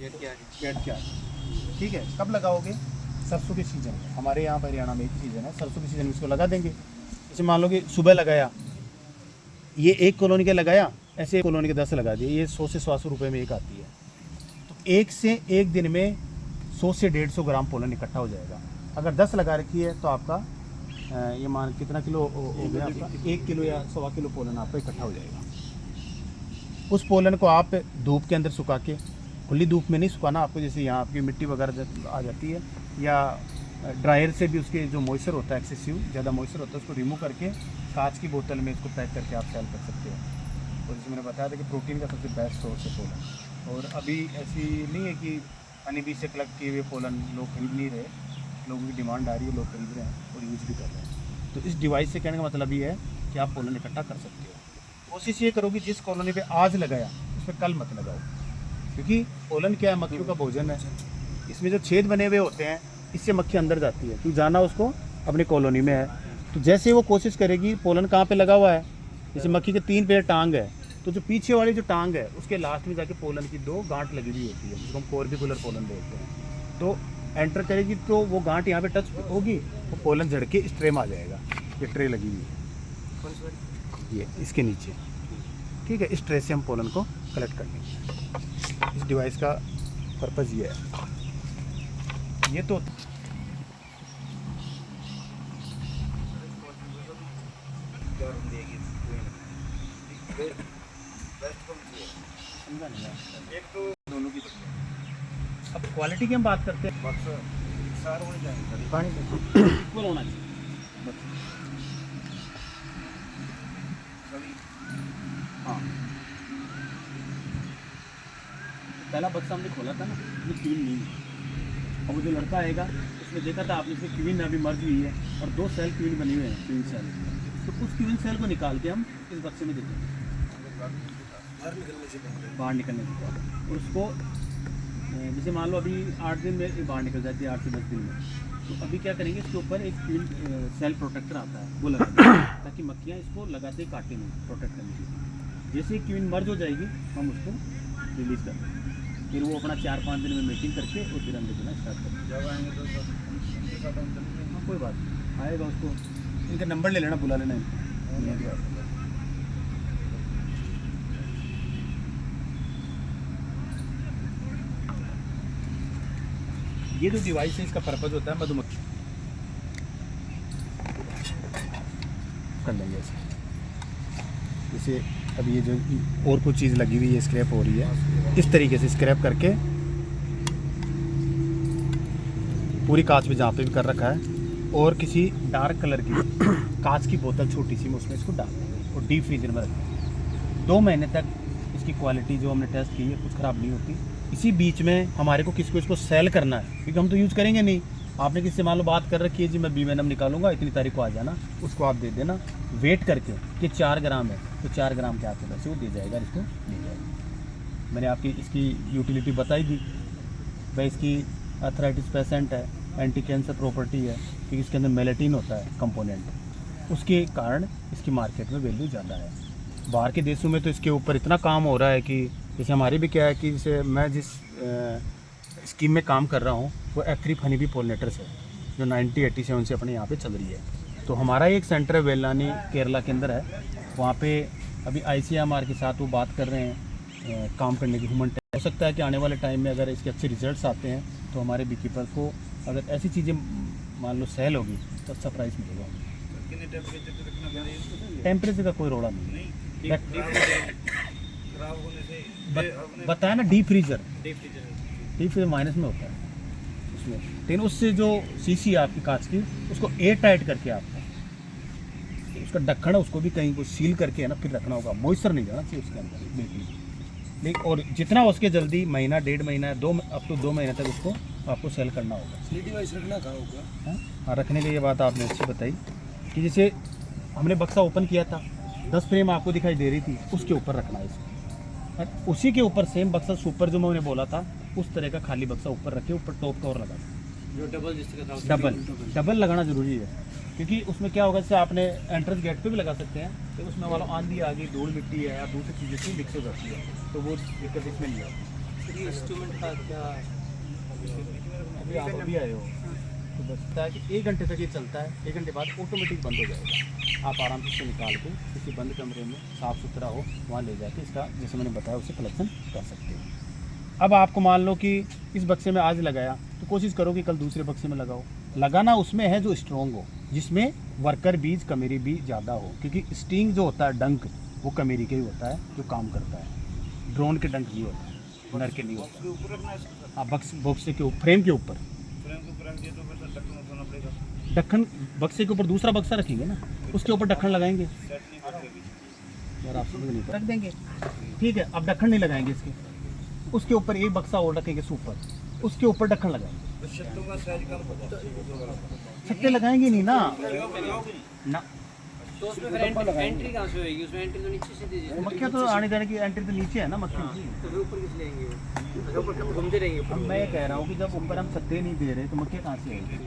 Gate क्या है? Gate क्या है, ठीक है। कब लगाओगे? सरसों के सीज़न में। हमारे यहाँ पर हरियाणा में एक सीज़न है, सरसों के सीज़न में इसको लगा देंगे। जैसे मान लो कि सुबह लगाया, ये एक कॉलोनी का लगाया, ऐसे एक कॉलोनी के 10 लगा दिए, ये 100 से 100 रुपये में एक आती है। तो एक से एक दिन में 100 से 150 ग्राम पोलन इकट्ठा हो जाएगा। अगर 10 लगा रखी है तो आपका ये मान कितना किलो हो गया आपका? 1 किलो या 1.25 किलो पोलन आपका इकट्ठा हो जाएगा। उस पोलन को आप धूप के अंदर सुखा के, खुली धूप में नहीं सुखाना आपको, जैसे यहाँ आपकी मिट्टी वगैरह आ जाती है, या ड्रायर से भी उसके जो मॉइस्चर होता है, एक्सेसिव ज़्यादा मॉइस्चर होता है, उसको रिमूव करके कांच की बोतल में इसको पैक करके आप सेल कर सकते हो। और जैसे मैंने बताया था कि प्रोटीन का सबसे बेस्ट सोर्स है पोलन। और अभी ऐसी नहीं है कि हनी बी से कलेक्ट किए हुए पोलन लोग खरीद नहीं रहे, लोगों की डिमांड आ रही है, लोग खरीद रहे हैं और यूज़ भी कर रहे हैं। तो इस डिवाइस से कहने का मतलब ये है कि आप पोलन इकट्ठा कर सकते हो। कोशिश ये करो कि जिस कॉलोनी पे आज लगाया उस पर कल मत लगाओ, क्योंकि पोलन क्या है, मक्खियों का भोजन है। इसमें जो छेद बने हुए होते हैं, इससे मक्खी अंदर जाती है, क्योंकि जाना उसको अपनी कॉलोनी में है। तो जैसे वो कोशिश करेगी, पोलन कहाँ पे लगा हुआ है, जैसे मक्खी के 3 पैर टांग है, तो जो पीछे वाली जो टांग है उसके लास्ट में जाके पोलन की 2 गांठ लगी हुई होती है, जिसको हम कॉर्बिकुलर पोलन बोलते हैं। तो एंटर करेगी तो वो गांठ यहाँ पे टच होगी, वो पोलन झड़ के इस ट्रे में आ जाएगा। ये ट्रे लगी हुई है, ये इसके नीचे, ठीक है। इस ट्रे से हम पोलन को कलेक्ट कर लेंगे। इस डिवाइस का पर्पज़ ये है। ये तो समझा नहीं यार। एक तो दोनों की अब क्वालिटी की हम बात करते हैं, पानी इक्वल होना चाहिए। हाँ, पहला बक्सा हमने खोला था ना, ये क्वीन नहीं है। और वो जो लड़का आएगा उसमें देखा था आपने, इसमें क्वीन अभी मर्ज हुई है और 2 सेल क्वीन बनी हुए हैं, क्वीन सेल। तो उस क्वीन सेल को निकाल के हम इस बक्से में देते हैं बाहर निकलने के बाद। और उसको जैसे मान लो अभी 8 दिन में बाहर निकल जाती है, 8 से 10 दिन में। तो अभी क्या करेंगे, इसके ऊपर एक क्वीन सेल प्रोटेक्टर आता है, वो लगा देंगे ताकि मक्खियाँ इसको लगाते काटे नहीं, प्रोटेक्ट करने के लिए। जैसे ही क्वीन मर्ज हो जाएगी हम उसको रिलीज़ कर देंगे। फिर वो अपना 4-5 दिन में मीटिंग करके और फिर अंडे देना स्टार्ट कर देंगे। जब आएंगे तो हाँ, कोई बात नहीं, आएगा उसको, इनका नंबर ले लेना, बुला लेना इनको। ये जो डिवाइस है इसका पर्पज़ होता है मधुमक्खी कर लेंगे ऐसे। जैसे अभी ये जो और कुछ चीज़ लगी हुई है, स्क्रैप हो रही है, इस तरीके से स्क्रैप करके पूरी कांच में जहाँ पे भी कर रखा है, और किसी डार्क कलर की कांच की बोतल छोटी सी में उसमें इसको डाल देंगे और डीप फ्रीजर में रखेंगे। 2 महीने तक इसकी क्वालिटी जो हमने टेस्ट की है कुछ ख़राब नहीं होती। इसी बीच में हमारे को किसी को इसको सेल करना है, क्योंकि हम तो यूज़ करेंगे नहीं। आपने किसी से मान लो बात कर रखी है, जी मैं बी निकालूंगा, इतनी तारीख को आ जाना, उसको आप दे देना वेट करके कि 4 ग्राम है तो 4 ग्राम के आपके पैसे वो दे जाएगा, इसको ले जाएगा। मैंने आपकी इसकी यूटिलिटी बताई दी भाई, इसकी अर्थराइटिस पेशेंट है, एंटी कैंसर प्रॉपर्टी है, क्योंकि इसके अंदर मेलेटिन होता है कंपोनेंट, उसके कारण इसकी मार्केट में वैल्यू ज़्यादा है। बाहर के देशों में तो इसके ऊपर इतना काम हो रहा है कि जैसे हमारी भी क्या है कि जैसे मैं जिस स्कीम में काम कर रहा हूँ वो एक्रिप हनी बी पोलिनेटर्स है, जो 1987 से अपने यहाँ पे चल रही है। तो हमारा एक सेंटर है वेल्लानी केरला के अंदर है, वहाँ पे अभी ICMR के साथ वो बात कर रहे हैं काम करने की, ह्यूमन टेस्ट। हो सकता है कि आने वाले टाइम में अगर इसके अच्छे रिजल्ट्स आते हैं तो हमारे बी कीपर को अगर ऐसी चीज़ें मान लो सेल होगी तो अच्छा प्राइस मिलेगा। टेम्परेचर का कोई रोड़ा नहीं, बताया ना, डीप फ्रीजर माइनस में होता है उसमें। लेकिन उससे जो सीसी है आपकी कांच की, उसको एयर टाइट करके आपको उसका ढक्कन है उसको भी कहीं को सील करके है ना फिर रखना होगा, मॉइस्चर नहीं जाना चाहिए उसके अंदर बिल्कुल। लेकिन और जितना हो सके जल्दी, महीना 1.5 महीना अप टू 2 महीने तक उसको आपको सेल करना होगा। डिवाइस रखना कहाँ होगा? हाँ, रखने की ये बात आपने अच्छी बताई कि जैसे हमने बक्सा ओपन किया था, 10 फ्रेम आपको दिखाई दे रही थी, उसके ऊपर रखना है इसको। और उसी के ऊपर सेम बक्सा सुपर जो मैंने बोला था उस तरह का खाली बक्सा ऊपर रखे, ऊपर टॉप कवर लगा, जो डबल जिस तरह डबल लगाना ज़रूरी है। क्योंकि उसमें क्या होगा, जैसे आपने एंट्रेंस गेट पे भी लगा सकते हैं, तो उसमें वाला आंधी आ गई, धूल मिट्टी है या दूसरी चीज़ें से मिक्स हो जाती है, तो वो दिक्कत इसमें नहीं आती। ये इंस्ट्रूमेंट का क्या अभी आप अभी आए हो तो बचता है कि 1 घंटे तक ये चलता है। 1 घंटे बाद ऑटोमेटिक बंद हो जाएगा। आप आराम से इसको निकाल के किसी बंद कमरे में साफ़ सुथरा हो वहाँ ले जाके इसका जैसे मैंने बताया उसे कलेक्शन कर सकते हो। अब आपको मान लो कि इस बक्से में आज लगाया तो कोशिश करो कि कल दूसरे बक्से में लगाओ। लगाना उसमें है जो स्ट्रॉन्ग हो, जिसमें वर्कर बीज कमेरी बीज ज़्यादा हो, क्योंकि स्टिंग जो होता है डंक वो कमेरी के ही होता है जो काम करता है। ड्रोन के डंक नहीं होता है, नर के नहीं होता। हाँ बक्से के फ्रेम के ऊपर ढक्कन, बक्से के ऊपर दूसरा बक्सा रखेंगे ना, उसके ऊपर ढक्कन लगाएंगे। यार आप समझ नहीं रख देंगे, ठीक है। अब ढक्कन नहीं लगाएंगे इसके, उसके ऊपर एक बक्सा और रखेंगे सुपर, उसके ऊपर ढक्कन लगाएंगे। छत्ते लगाएंगे नहीं ना ना। तो उसमें फिर एंट्री कहाँ से होगी? उसमें एंट्री तो नीचे से दीजिए। मक्खियाँ तो आने जाने की एंट्री तो नीचे है ना मक्खियों की। तो फिर ऊपर किस लेंगे? अच्छा ऊपर घूमते रहेंगे। अब मैं ये कह रहा हूँ कि जब ऊपर हम छत्ते नहीं दे रहे तो मक्खियाँ कहाँ से आएंगी?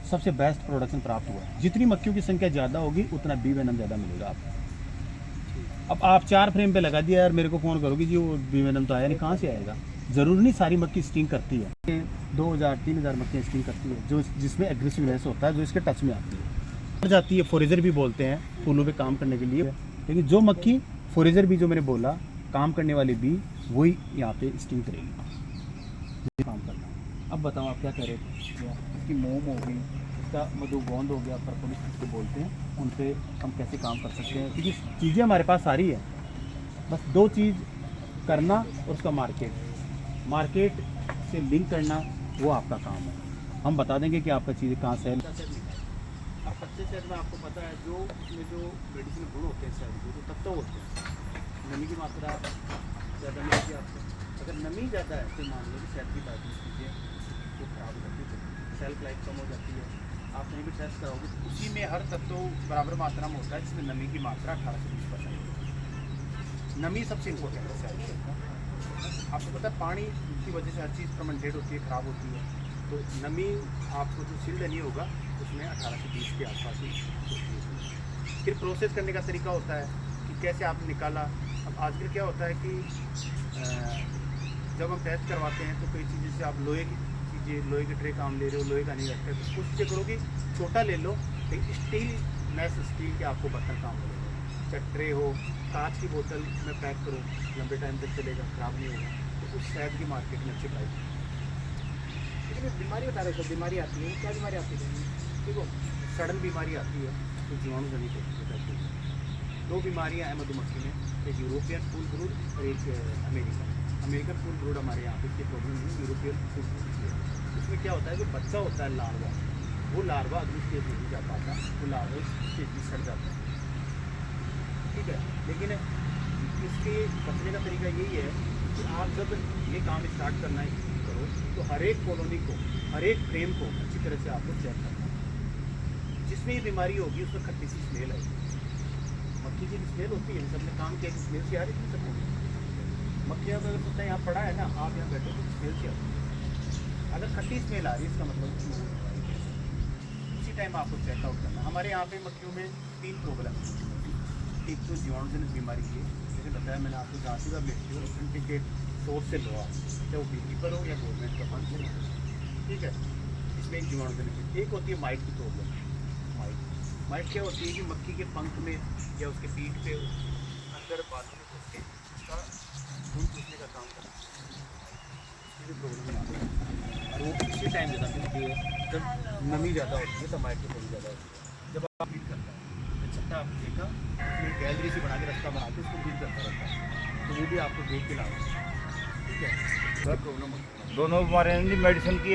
सबसे बेस्ट प्रोडक्शन प्राप्त हुआ है। जितनी मक्खियों की संख्या ज़्यादा होगी उतना बी वेनम ज़्यादा मिलेगा आपको। अब आप 4 फ्रेम पे लगा दिया यार, मेरे को फ़ोन करोगे जी वो बी वेनम तो आया नहीं, कहाँ से आएगा? ज़रूरी नहीं सारी मक्खी स्टिंग करती है। 2000-3000 मक्खियाँ स्टिंग करती है जो जिसमें एग्रेसिवनेस होता है, जो इसके टच में आती है जाती है। फोरेजर भी बोलते हैं फूलों पे काम करने के लिए, लेकिन जो मक्खी फोरेजर भी जो मैंने बोला काम करने वाली बी वही यहाँ पे स्टिंग करेगी काम करना। अब बताओ आप क्या कह रहे थे? इसकी मोम हो गई, इसका मधुगोंद हो गया, परपोलिस जिसको बोलते हैं, उन पे हम कैसे काम कर सकते हैं, क्योंकि चीज़ें हमारे पास सारी है। बस 2 चीज़ करना और उसका मार्केट से लिंक करना, वो आपका काम है। हम बता देंगे कि आपका चीज़ें कहाँ से है। अब कच्चे शहद में आपको पता है जो उसमें जो मेडिसिन गुण होते हैं शहद के, जो तत्व होते हैं, नमी की मात्रा ज़्यादा मिलेगी आपको। अगर नमी ज़्यादा है तो मान लो कि शहद की ताज़ी चीज़ें तो खराब हो जाती है, सेल्फ लाइफ कम हो जाती है। आप कहीं भी टेस्ट कराओगे तो उसी में हर तत्व बराबर मात्रा में होता है, जिसमें नमी की मात्रा 18 से 20% नमी सबसे इम्पोर्टेंट है शहद के अंदर। आपको पता है पानी की वजह से हर चीज़ फर्मेंटेड होती है, ख़राब होती है। तो नमी आपको जो सिल्ड नहीं होगा उसमें 18 से 20 के आसपास ही होती है। फिर प्रोसेस करने का तरीका होता है कि कैसे आपने निकाला। अब आजकल क्या होता है कि जब हम टेस्ट करवाते हैं तो कई चीज़ें से आप लोहे की चीज़ें, लोहे के ट्रे काम ले रहे हो, लोहे का नहीं रखते तो कुछ चीज़ें करो कि छोटा ले लो, लेकिन स्टील के आपको बर्तन काम मिलेगा। चाहे ट्रे हो, कांच की बोतल में पैक करो, लंबे टाइम तक चलेगा, ख़राब नहीं होगा। तो उस शहद की मार्केट में अच्छी प्राइस। लेकिन बीमारी बता रहे हो, बीमारी आती है, क्या बीमारी आती है? देखो सडन बीमारी आती है तो जीवाणु जनित होती है। 2 बीमारियां हैं मधुमक्खी में, एक यूरोपियन फूल ब्रूड और एक अमेरिकन फूल ब्रूड। हमारे यहाँ पे इसकी प्रॉब्लम नहीं, यूरोपियन फूल ब्रूड की है। उसमें क्या होता है, जो बच्चा होता है लार्वा, वो लार्वा अगली स्टेज में नहीं जा पाता, वो लार्वा स्टेज में सड़ जाता है, ठीक है। लेकिन इसके बचने का तरीका यही है कि आप जब ये काम स्टार्ट करना करो तो हर एक कॉलोनी को, हर एक फ्रेम को अच्छी तरह से आपको चेक करना है। जिसमें ये बीमारी होगी उसमें खट्टी सी स्मेल आएगी। मक्खी की स्मेल होती है, सबने काम किया कि स्मेल से आ रही थी सबको। मक्खियाँ अगर पता यहाँ पड़ा है ना, आप यहाँ बैठो तो स्मेल से आती है। अगर खट्टी स्मेल आ रही है इसका मतलब उसी टाइम आपको चेकआउट करना। हमारे यहाँ पे मक्खियों में 3 प्रॉब्लम है। एक तो जीवाणुजनित बीमारी की, जैसे बताया मैंने आपको, झांसी का बेचती हूँ ऑथेंटिकेट सोर्स से लो, चाहे वो बीकीपर हो या गवर्नमेंट का फंड हो, ठीक है। इसमें एक जीवाणुजनित, एक होती है माइट की प्रॉब्लम। माइट क्या होती है कि मक्खी के पंख में या उसके पीठ पे अंदर बालों में घुस के उसका खून चूसने का काम करता है, इसकी प्रॉब्लम आती है। और वो इसी टाइम ज़्यादा मिलती है जब नमी ज़्यादा होती है, तो माइट की प्रॉब्लम ज़्यादा होती है। जब आप फील करता है छत्ता आप देखा, उसमें गैलरी से बना के रास्ता बना के उसको फील करता रहता है, तो वो भी आपको देख के लाना, ठीक है। प्रॉब्लम होती है। दोनों बीमारियां मेडिसिन की